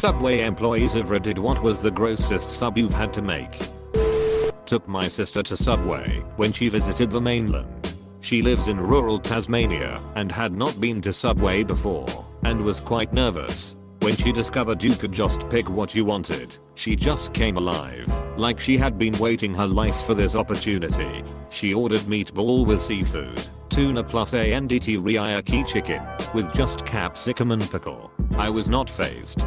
Subway employees of Reddit, what was the grossest sub you've had to make? Took my sister to Subway when she visited the mainland. She lives in rural Tasmania and had not been to Subway before and was quite nervous. When she discovered you could just pick what you wanted, she just came alive, like she had been waiting her life for this opportunity. She ordered meatball with seafood, tuna plus AND teriyaki chicken, with just capsicum and pickle. I was not fazed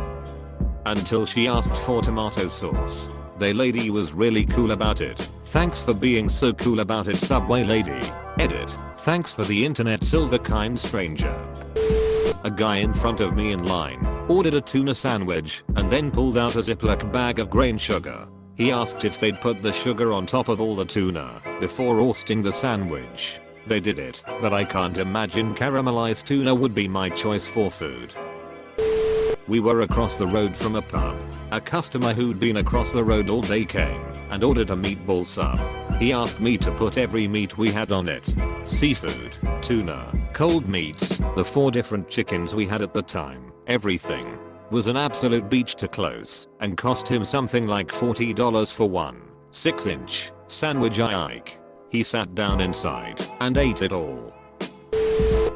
until she asked for tomato sauce. The lady was really cool about it. Thanks for being so cool about it, Subway lady. Edit. Thanks for the internet, silver kind stranger. A guy in front of me in line ordered a tuna sandwich and then pulled out a Ziploc bag of grain sugar. He asked if they'd put the sugar on top of all the tuna before roasting the sandwich. They did it, but I can't imagine caramelized tuna would be my choice for food. We were across the road from a pub. A customer who'd been across the road all day came and ordered a meatball sub. He asked me to put every meat we had on it. Seafood, tuna, cold meats, the 4 different chickens we had at the time. Everything was an absolute beach to close and cost him something like $40 for one 6-inch sandwich. He sat down inside and ate it all.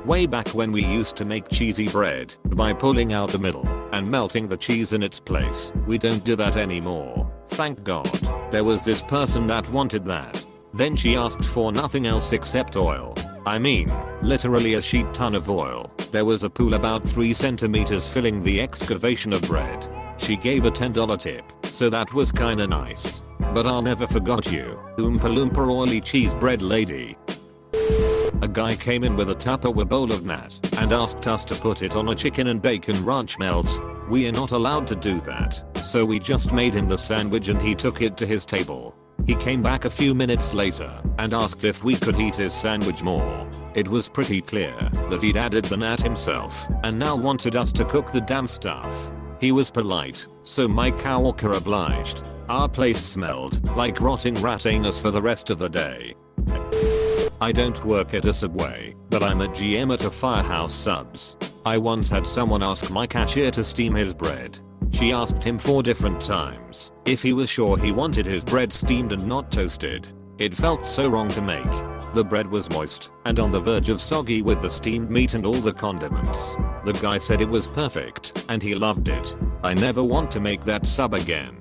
Way back when we used to make cheesy bread by pulling out the middle and melting the cheese in its place. We don't do that anymore. Thank God. There was this person that wanted that. Then she asked for nothing else except oil. I mean, literally a sheet ton of oil. There was a pool about 3 centimeters filling the excavation of bread. She gave a $10 tip, so that was kinda nice. But I'll never forget you, Oompa Loompa oily cheese bread lady. A guy came in with a Tupperware bowl of nat and asked us to put it on a chicken and bacon ranch melt. We are not allowed to do that, so we just made him the sandwich and he took it to his table. He came back a few minutes later and asked if we could eat his sandwich more. It was pretty clear that he'd added the nat himself and now wanted us to cook the damn stuff. He was polite, so my coworker obliged. Our place smelled like rotting rat anus for the rest of the day. I don't work at a Subway, but I'm a GM at a Firehouse Subs. I once had someone ask my cashier to steam his bread. She asked him 4 different times if he was sure he wanted his bread steamed and not toasted. It felt so wrong to make. The bread was moist and on the verge of soggy with the steamed meat and all the condiments. The guy said it was perfect and he loved it. I never want to make that sub again.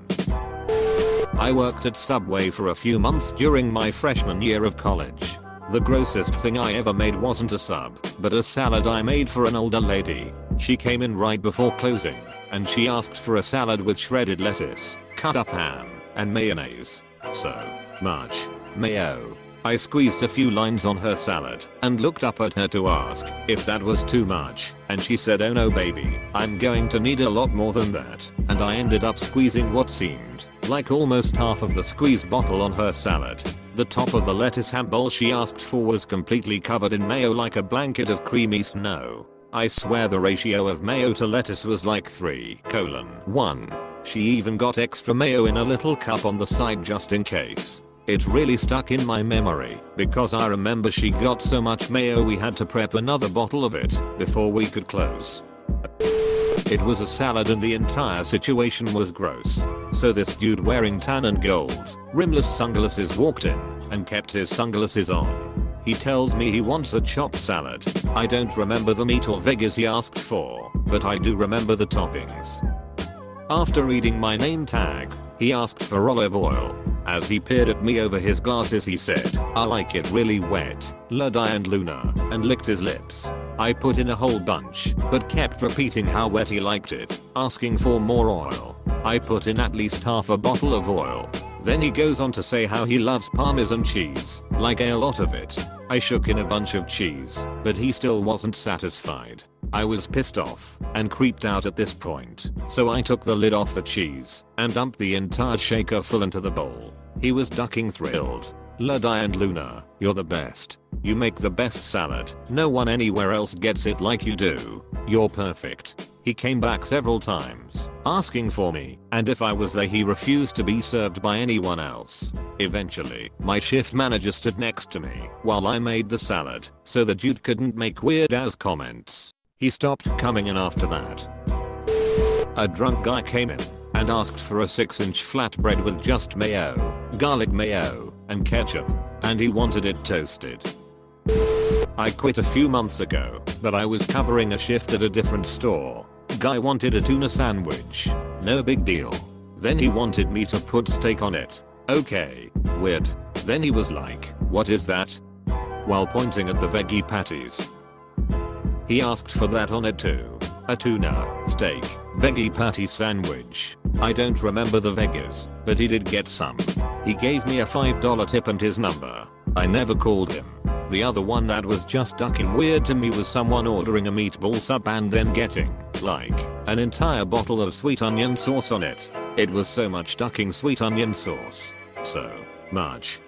I worked at Subway for a few months during my freshman year of college. The grossest thing I ever made wasn't a sub, but a salad I made for an older lady. She came in right before closing, and she asked for a salad with shredded lettuce, cut up ham, and mayonnaise. So much mayo. I squeezed a few lines on her salad and looked up at her to ask if that was too much, and she said, "Oh no baby, I'm going to need a lot more than that," and I ended up squeezing what seemed like almost half of the squeezed bottle on her salad. The top of the lettuce ham bowl she asked for was completely covered in mayo like a blanket of creamy snow. I swear the ratio of mayo to lettuce was like 3:1. She even got extra mayo in a little cup on the side just in case. It really stuck in my memory because I remember she got so much mayo we had to prep another bottle of it before we could close. It was a salad and the entire situation was gross. So this dude wearing tan and gold, rimless sunglasses walked in and kept his sunglasses on. He tells me he wants a chopped salad. I don't remember the meat or veggies he asked for, but I do remember the toppings. After reading my name tag, he asked for olive oil. As he peered at me over his glasses he said, "I like it really wet, Ludi and Luna," and licked his lips. I put in a whole bunch, but kept repeating how wet he liked it, asking for more oil. I put in at least half a bottle of oil. Then he goes on to say how he loves Parmesan cheese, like a lot of it. I shook in a bunch of cheese, but he still wasn't satisfied. I was pissed off and creeped out at this point, so I took the lid off the cheese and dumped the entire shaker full into the bowl. He was ducking thrilled. "Ludi and Luna, you're the best. You make the best salad. No one anywhere else gets it like you do. You're perfect." He came back several times, asking for me, and if I was there he refused to be served by anyone else. Eventually, my shift manager stood next to me while I made the salad, so the dude couldn't make weird ass comments. He stopped coming in after that. A drunk guy came in and asked for a 6-inch flatbread with just mayo, garlic mayo, and ketchup, and he wanted it toasted. I quit a few months ago, but I was covering a shift at a different store. Guy wanted a tuna sandwich. No big deal. Then he wanted me to put steak on it. Okay, weird. Then he was like, "What is that?" while pointing at the veggie patties. He asked for that on it too. A tuna, steak, veggie patty sandwich. I don't remember the veggies, but he did get some. He gave me a $5 tip and his number. I never called him. The other one that was just ducking weird to me was someone ordering a meatball sub and then getting, like, an entire bottle of sweet onion sauce on it. It was so much ducking sweet onion sauce. So much.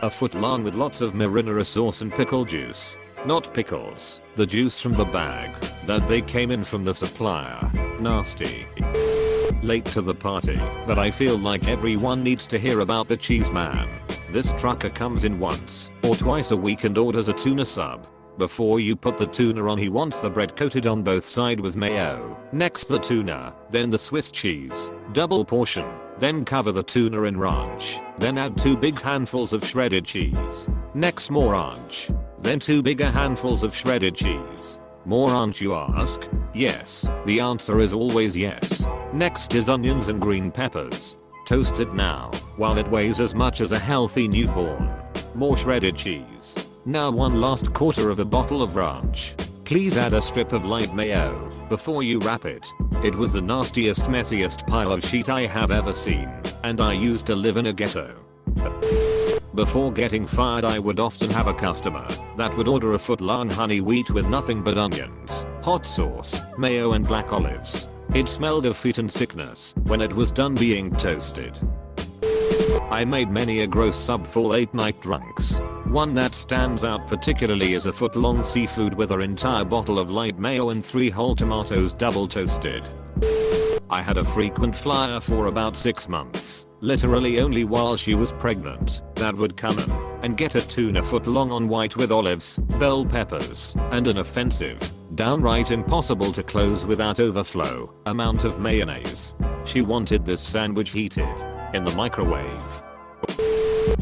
A foot long with lots of marinara sauce and pickle juice. Not pickles, the juice from the bag that they came in from the supplier. Nasty. Late to the party, but I feel like everyone needs to hear about the cheese man. This trucker comes in once or twice a week and orders a tuna sub. Before you put the tuna on, he wants the bread coated on both sides with mayo. Next the tuna, then the Swiss cheese, double portion, then cover the tuna in ranch, then add 2 big handfuls of shredded cheese. Next more ranch, then 2 bigger handfuls of shredded cheese. More ranch, you ask? Yes, the answer is always yes. Next is onions and green peppers. Toast it now, while it weighs as much as a healthy newborn. More shredded cheese. Now 1 last quarter of a bottle of ranch. Please add a strip of light mayo before you wrap it. It was the nastiest, messiest pile of shit I have ever seen, and I used to live in a ghetto. Before getting fired, I would often have a customer that would order a foot-long honey wheat with nothing but onions, hot sauce, mayo and black olives. It smelled of feet and sickness when it was done being toasted. I made many a gross sub for late night drunks. One that stands out particularly is a foot-long seafood with an entire bottle of light mayo and 3 whole tomatoes double toasted. I had a frequent flyer for about 6 months, literally only while she was pregnant, that would come in and get a tuna foot long on white with olives, bell peppers, and an offensive, downright impossible to close without overflow, amount of mayonnaise. She wanted this sandwich heated in the microwave.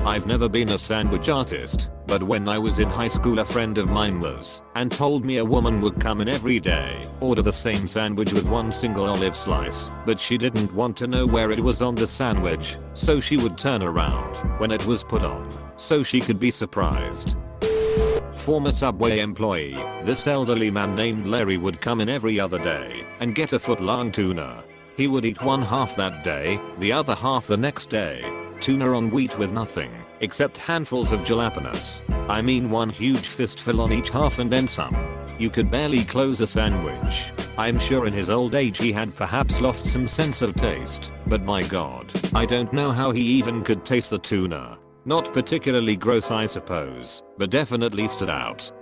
I've never been a sandwich artist, but when I was in high school a friend of mine was, and told me a woman would come in every day, order the same sandwich with 1 single olive slice, but she didn't want to know where it was on the sandwich, so she would turn around when it was put on, so she could be surprised. Former Subway employee, this elderly man named Larry would come in every other day and get a foot-long tuna. He would eat 1 half that day, the other half the next day. Tuna on wheat with nothing except handfuls of jalapenos. I mean 1 huge fistful on each half and then some. You could barely close a sandwich. I'm sure in his old age he had perhaps lost some sense of taste, but my god, I don't know how he even could taste the tuna. Not particularly gross I suppose, but definitely stood out.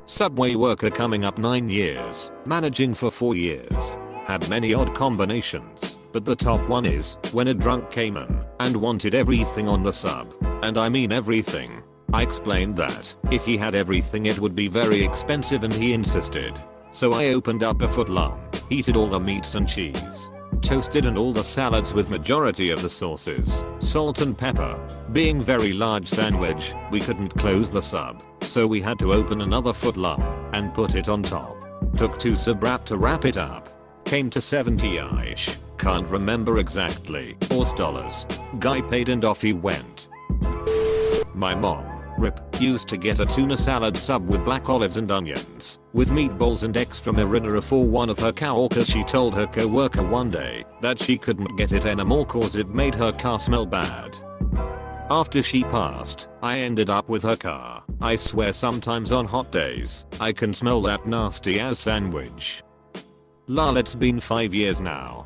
Subway worker coming up 9 years, managing for 4 years. Had many odd combinations, but the top one is when a drunk came in and wanted everything on the sub. And I mean everything. I explained that if he had everything it would be very expensive and he insisted. So I opened up a foot long, heated all the meats and cheese, toasted and all the salads with majority of the sauces, salt and pepper. Being very large sandwich, we couldn't close the sub, so we had to open another foot long and put it on top. Took 2 sub wrap to wrap it up. Came to 70-ish, can't remember exactly, or dollars. Guy paid and off he went. My mom, rip, used to get a tuna salad sub with black olives and onions, with meatballs and extra marinara for one of her coworkers. She told her coworker one day that she couldn't get it anymore cause it made her car smell bad. After she passed, I ended up with her car. I swear sometimes on hot days, I can smell that nasty ass sandwich. Lol, it's been 5 years now.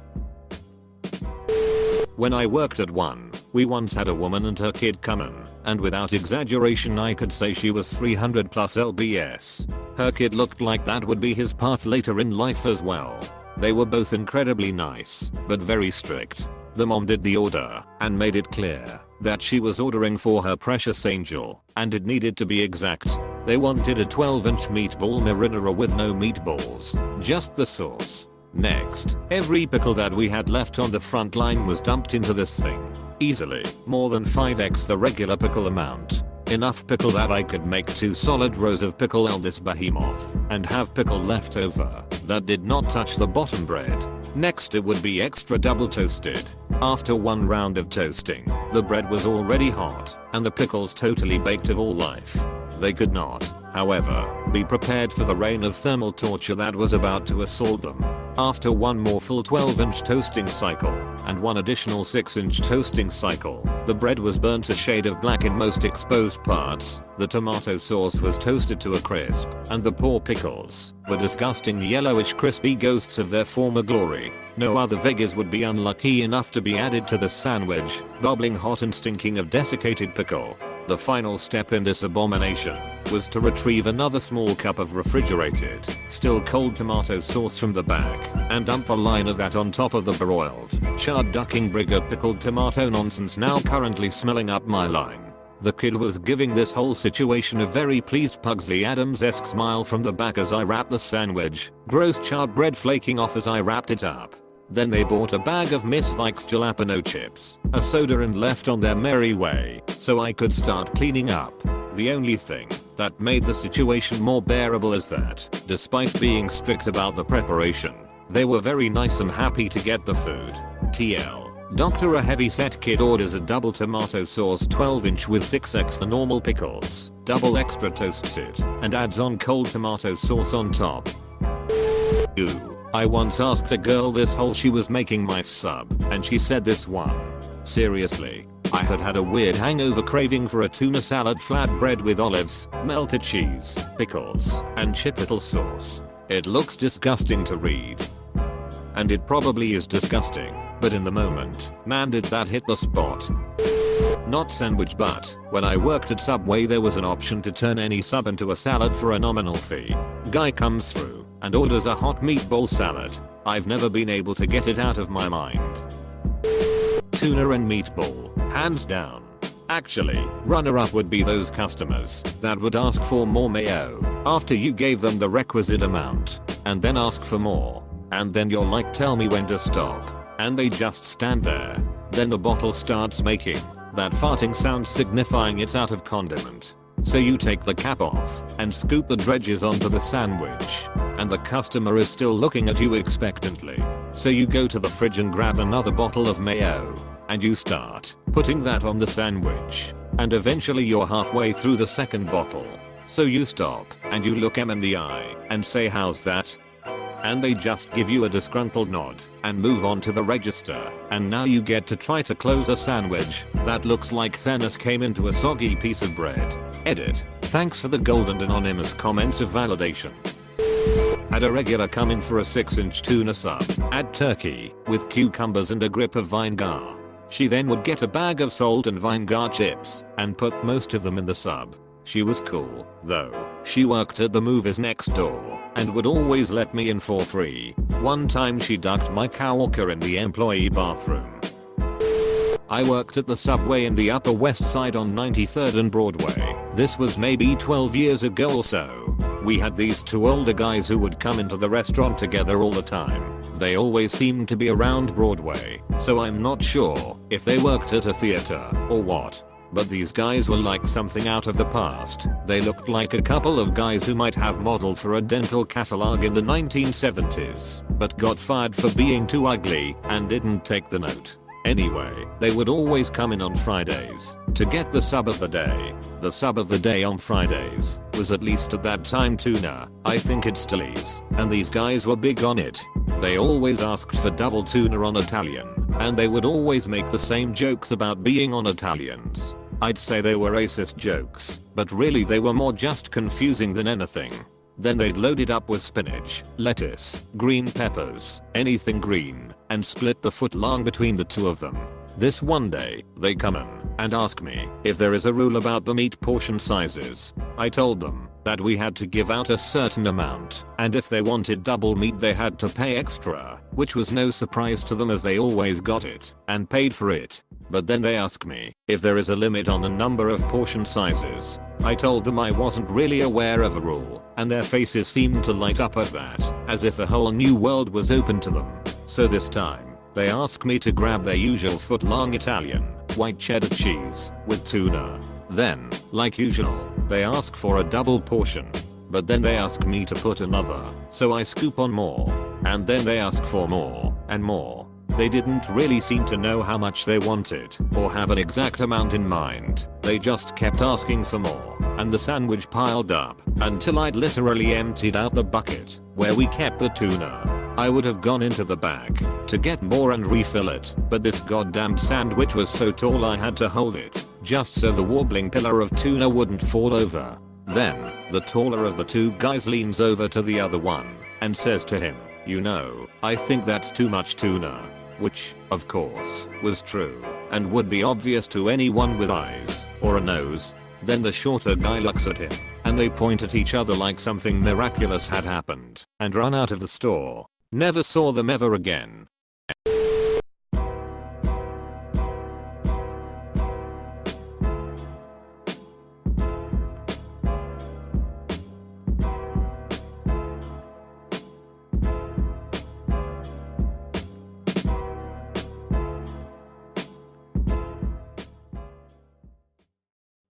When I worked at one, we once had a woman and her kid come in, and without exaggeration I could say she was 300 plus lbs. Her kid looked like that would be his path later in life as well. They were both incredibly nice, but very strict. The mom did the order, and made it clear that she was ordering for her precious angel, and it needed to be exact. They wanted a 12-inch meatball marinara with no meatballs, just the sauce. Next, every pickle that we had left on the front line was dumped into this thing. Easily, more than 5x the regular pickle amount. Enough pickle that I could make 2 solid rows of pickle on this behemoth and have pickle left over that did not touch the bottom bread. Next it would be extra double toasted. After 1 round of toasting, the bread was already hot and the pickles totally baked of all life. They could not, however, be prepared for the reign of thermal torture that was about to assault them. After 1 more full 12-inch toasting cycle and 1 additional 6-inch toasting cycle, the bread was burnt a shade of black in most exposed parts, the tomato sauce was toasted to a crisp, and the poor pickles were disgusting yellowish crispy ghosts of their former glory. No other veggies would be unlucky enough to be added to the sandwich, bubbling hot and stinking of desiccated pickle. The final step in this abomination was to retrieve another small cup of refrigerated, still cold tomato sauce from the bag and dump a line of that on top of the broiled, charred ducking brig of pickled tomato nonsense now currently smelling up my line. The kid was giving this whole situation a very pleased Pugsley Adams-esque smile from the back as I wrapped the sandwich, gross charred bread flaking off as I wrapped it up. Then they bought a bag of Miss Vikes jalapeno chips, a soda and left on their merry way, so I could start cleaning up. The only thing that made the situation more bearable is that, despite being strict about the preparation, they were very nice and happy to get the food. TL. Dr. A heavy-set kid orders a double tomato sauce 12-inch with 6x the normal pickles, double extra toasts it, and adds on cold tomato sauce on top. Ooh. I once asked a girl this while she was making my sub, and she said this one. Seriously, I had had a weird hangover craving for a tuna salad flatbread with olives, melted cheese, pickles, and chipotle sauce. It looks disgusting to read. And it probably is disgusting, but in the moment, man did that hit the spot. Not sandwich, but when I worked at Subway there was an option to turn any sub into a salad for a nominal fee. Guy comes through and orders a hot meatball salad. I've never been able to get it out of my mind. Tuna and meatball, hands down. Actually, runner-up would be those customers that would ask for more mayo after you gave them the requisite amount, and then ask for more, and then you're like, tell me when to stop, and they just stand there. Then the bottle starts making that farting sound signifying it's out of condiment. So you take the cap off and scoop the dredges onto the sandwich, and the customer is still looking at you expectantly. So you go to the fridge and grab another bottle of mayo, and you start putting that on the sandwich, and eventually you're halfway through the second bottle. So you stop and you look them in the eye and say, how's that? And they just give you a disgruntled nod and move on to the register, and now you get to try to close a sandwich that looks like Thanos came into a soggy piece of bread. Edit. Thanks for the gold and anonymous comments of validation. Had a regular come in for a 6-inch tuna sub, add turkey, with cucumbers and a grip of vinegar. She then would get a bag of salt and vinegar chips, and put most of them in the sub. She was cool, though. She worked at the movies next door, and would always let me in for free. One time she ducked my coworker in the employee bathroom. I worked at the Subway in the Upper West Side on 93rd and Broadway. This was maybe 12 years ago or so. We had these 2 older guys who would come into the restaurant together all the time. They always seemed to be around Broadway, so I'm not sure if they worked at a theater or what. But these guys were like something out of the past. They looked like a couple of guys who might have modeled for a dental catalog in the 1970s, but got fired for being too ugly and didn't take the note. Anyway, they would always come in on Fridays to get the sub of the day. The sub of the day on Fridays was, at least at that time, tuna. I think it still is, and these guys were big on it. They always asked for double tuna on Italian, and they would always make the same jokes about being on Italians. I'd say they were racist jokes, but really they were more just confusing than anything. Then they'd load it up with spinach, lettuce, green peppers, anything green, and split the foot long between the 2 of them. This one day, they come in and ask me if there is a rule about the meat portion sizes. I told them that we had to give out a certain amount, and if they wanted double meat they had to pay extra. which was no surprise to them as they always got it and paid for it. But then they ask me if there is a limit on the number of portion sizes. I told them I wasn't really aware of a rule, and their faces seemed to light up at that, as if a whole new world was open to them. So this time, they ask me to grab their usual foot-long Italian, white cheddar cheese, with tuna. Then, like usual, they ask for a double portion. But then they ask me to put another, so I scoop on more. And then they ask for more, and more. They didn't really seem to know how much they wanted, or have an exact amount in mind. They just kept asking for more, and the sandwich piled up, until I'd literally emptied out the bucket, where we kept the tuna. I would have gone into the bag, to get more and refill it, but this goddamn sandwich was so tall I had to hold it, just so the wobbling pillar of tuna wouldn't fall over. Then, the taller of the two guys leans over to the other one, and says to him, "You know, I think that's too much tuna." Which, of course, was true, and would be obvious to anyone with eyes, or a nose. Then the shorter guy looks at him, and they point at each other like something miraculous had happened, and run out of the store. Never saw them ever again.